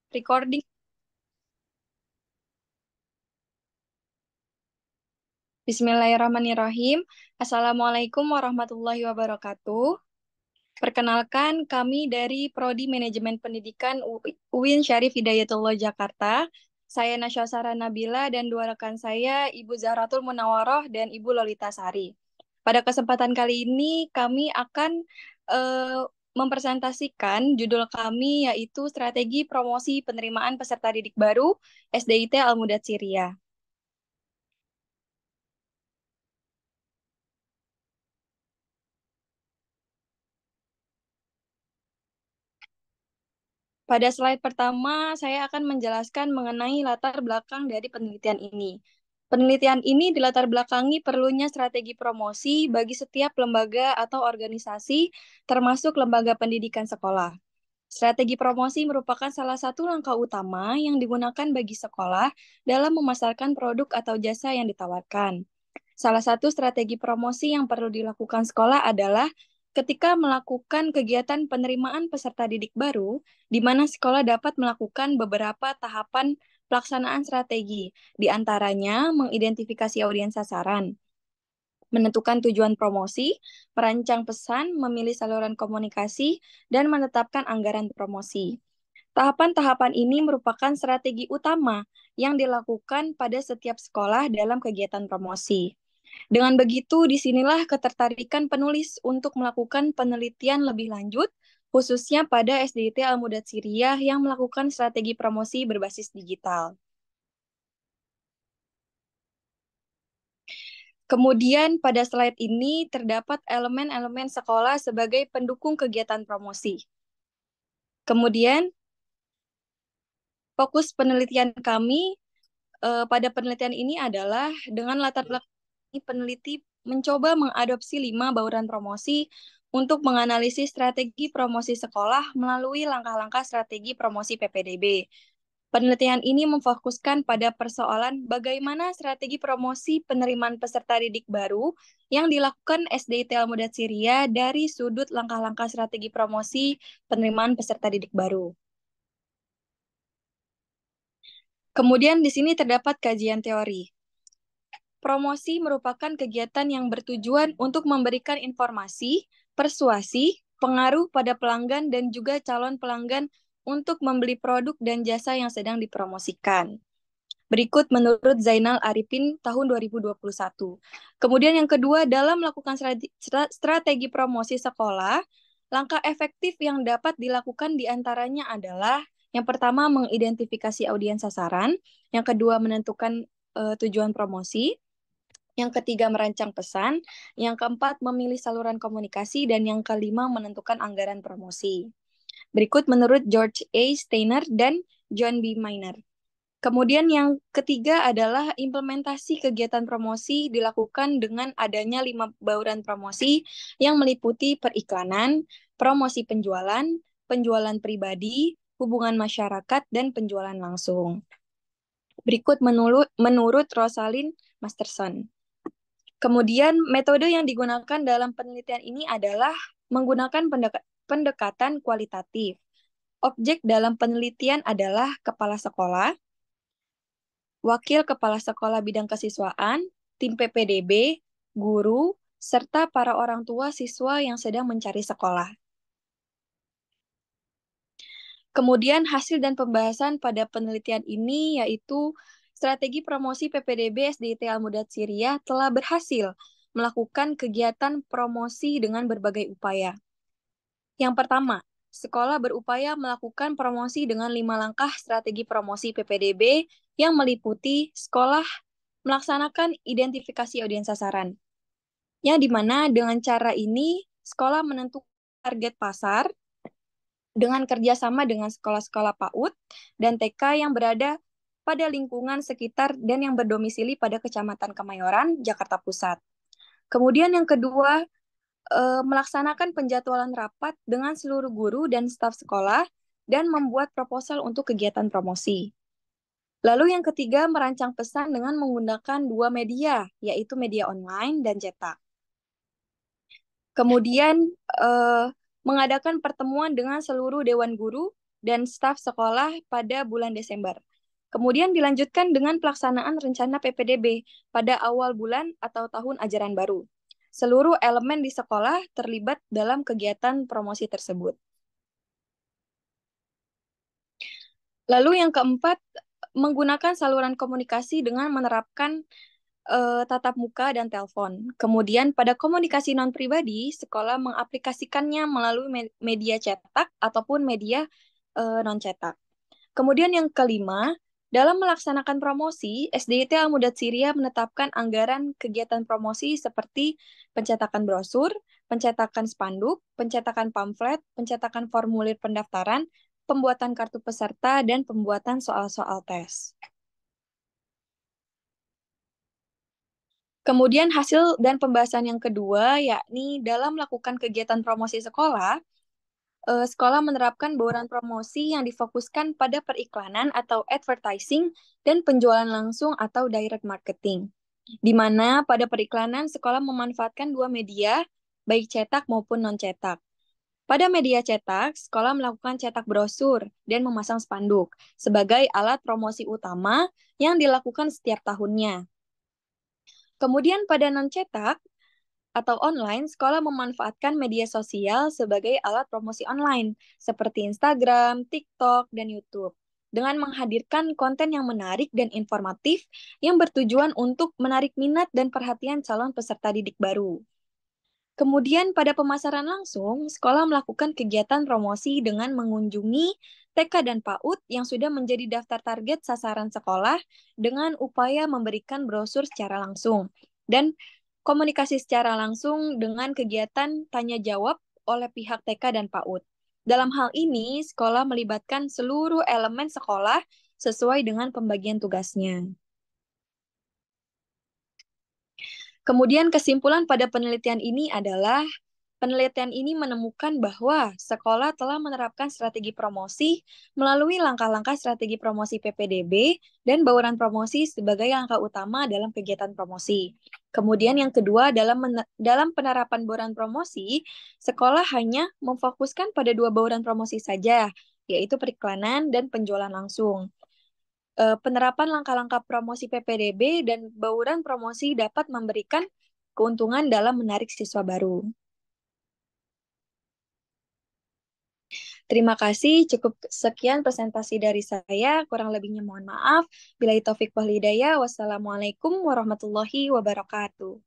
Recording. Bismillahirrahmanirrahim. Assalamualaikum warahmatullahi wabarakatuh. Perkenalkan, kami dari Prodi Manajemen Pendidikan UIN Syarif Hidayatullah Jakarta. Saya Nasya Sara Nabila dan dua rekan saya, Ibu Zahratul Munawaroh dan Ibu Lolita Sari. Pada kesempatan kali ini, kami akan eh, mempresentasikan judul kami, yaitu Strategi Promosi Penerimaan Peserta Didik Baru SDIT Al-Mudatsiriyah. Pada slide pertama, saya akan menjelaskan mengenai latar belakang dari penelitian ini. Penelitian ini dilatar belakangi perlunya strategi promosi bagi setiap lembaga atau organisasi, termasuk lembaga pendidikan sekolah. Strategi promosi merupakan salah satu langkah utama yang digunakan bagi sekolah dalam memasarkan produk atau jasa yang ditawarkan. Salah satu strategi promosi yang perlu dilakukan sekolah adalah ketika melakukan kegiatan penerimaan peserta didik baru, di mana sekolah dapat melakukan beberapa tahapan pelaksanaan strategi, di antaranya mengidentifikasi audiens sasaran, menentukan tujuan promosi, merancang pesan, memilih saluran komunikasi, dan menetapkan anggaran promosi. Tahapan-tahapan ini merupakan strategi utama yang dilakukan pada setiap sekolah dalam kegiatan promosi. Dengan begitu, disinilah ketertarikan penulis untuk melakukan penelitian lebih lanjut, khususnya pada SDIT Al-Mudatsiriyah yang melakukan strategi promosi berbasis digital. Kemudian pada slide ini terdapat elemen-elemen sekolah sebagai pendukung kegiatan promosi. Kemudian, fokus penelitian kami pada penelitian ini adalah dengan latar belakang peneliti mencoba mengadopsi 5 bauran promosi untuk menganalisis strategi promosi sekolah melalui langkah-langkah strategi promosi PPDB. Penelitian ini memfokuskan pada persoalan bagaimana strategi promosi penerimaan peserta didik baru yang dilakukan SDIT Al-Mudatsiriyah dari sudut langkah-langkah strategi promosi penerimaan peserta didik baru. Kemudian di sini terdapat kajian teori. Promosi merupakan kegiatan yang bertujuan untuk memberikan informasi, persuasi, pengaruh pada pelanggan dan juga calon pelanggan untuk membeli produk dan jasa yang sedang dipromosikan. Berikut menurut Zainal Arifin tahun 2021. Kemudian yang kedua, dalam melakukan strategi promosi sekolah, langkah efektif yang dapat dilakukan diantaranya adalah yang pertama mengidentifikasi audiens sasaran, yang kedua menentukan tujuan promosi, yang ketiga merancang pesan, yang keempat memilih saluran komunikasi, dan yang kelima menentukan anggaran promosi. Berikut menurut George A. Steiner dan John B. Miner. Kemudian yang ketiga adalah implementasi kegiatan promosi dilakukan dengan adanya 5 bauran promosi yang meliputi periklanan, promosi penjualan, penjualan pribadi, hubungan masyarakat, dan penjualan langsung. Berikut menurut Rosalind Masterson. Kemudian metode yang digunakan dalam penelitian ini adalah menggunakan pendekatan kualitatif. Objek dalam penelitian adalah kepala sekolah, wakil kepala sekolah bidang kesiswaan, tim PPDB, guru, serta para orang tua siswa yang sedang mencari sekolah. Kemudian hasil dan pembahasan pada penelitian ini yaitu strategi promosi PPDB SDIT Al-Mudatsiriyah telah berhasil melakukan kegiatan promosi dengan berbagai upaya. Yang pertama, sekolah berupaya melakukan promosi dengan 5 langkah strategi promosi PPDB yang meliputi sekolah melaksanakan identifikasi audiens sasaran. Yang dimana dengan cara ini, sekolah menentukan target pasar dengan kerjasama dengan sekolah-sekolah PAUD dan TK yang berada pada lingkungan sekitar dan yang berdomisili pada Kecamatan Kemayoran, Jakarta Pusat. Kemudian yang kedua, melaksanakan penjadwalan rapat dengan seluruh guru dan staf sekolah dan membuat proposal untuk kegiatan promosi. Lalu yang ketiga, merancang pesan dengan menggunakan 2 media, yaitu media online dan cetak. Kemudian mengadakan pertemuan dengan seluruh dewan guru dan staf sekolah pada bulan Desember. Kemudian dilanjutkan dengan pelaksanaan rencana PPDB pada awal bulan atau tahun ajaran baru. Seluruh elemen di sekolah terlibat dalam kegiatan promosi tersebut. Lalu yang keempat, menggunakan saluran komunikasi dengan menerapkan tatap muka dan telepon. Kemudian pada komunikasi non-pribadi, sekolah mengaplikasikannya melalui media cetak ataupun media non-cetak. Kemudian yang kelima, dalam melaksanakan promosi, SDIT Al-Mudatsiriyah menetapkan anggaran kegiatan promosi seperti pencetakan brosur, pencetakan spanduk, pencetakan pamflet, pencetakan formulir pendaftaran, pembuatan kartu peserta, dan pembuatan soal-soal tes. Kemudian hasil dan pembahasan yang kedua, yakni dalam melakukan kegiatan promosi sekolah, sekolah menerapkan bauran promosi yang difokuskan pada periklanan atau advertising dan penjualan langsung atau direct marketing. Di mana pada periklanan sekolah memanfaatkan dua media, baik cetak maupun non-cetak. Pada media cetak, sekolah melakukan cetak brosur dan memasang spanduk sebagai alat promosi utama yang dilakukan setiap tahunnya. Kemudian pada non-cetak atau online, sekolah memanfaatkan media sosial sebagai alat promosi online, seperti Instagram, TikTok, dan YouTube, dengan menghadirkan konten yang menarik dan informatif yang bertujuan untuk menarik minat dan perhatian calon peserta didik baru. Kemudian pada pemasaran langsung, sekolah melakukan kegiatan promosi dengan mengunjungi TK dan PAUD yang sudah menjadi daftar target sasaran sekolah dengan upaya memberikan brosur secara langsung dan komunikasi secara langsung dengan kegiatan tanya jawab oleh pihak TK dan PAUD. Dalam hal ini, sekolah melibatkan seluruh elemen sekolah sesuai dengan pembagian tugasnya. Kemudian kesimpulan pada penelitian ini adalah penelitian ini menemukan bahwa sekolah telah menerapkan strategi promosi melalui langkah-langkah strategi promosi PPDB dan bauran promosi sebagai langkah utama dalam kegiatan promosi. Kemudian yang kedua, dalam penerapan bauran promosi, sekolah hanya memfokuskan pada dua bauran promosi saja, yaitu periklanan dan penjualan langsung. Penerapan langkah-langkah promosi PPDB dan bauran promosi dapat memberikan keuntungan dalam menarik siswa baru. Terima kasih, cukup sekian presentasi dari saya. Kurang lebihnya mohon maaf. Billahi taufik wal hidayah. Wassalamualaikum warahmatullahi wabarakatuh.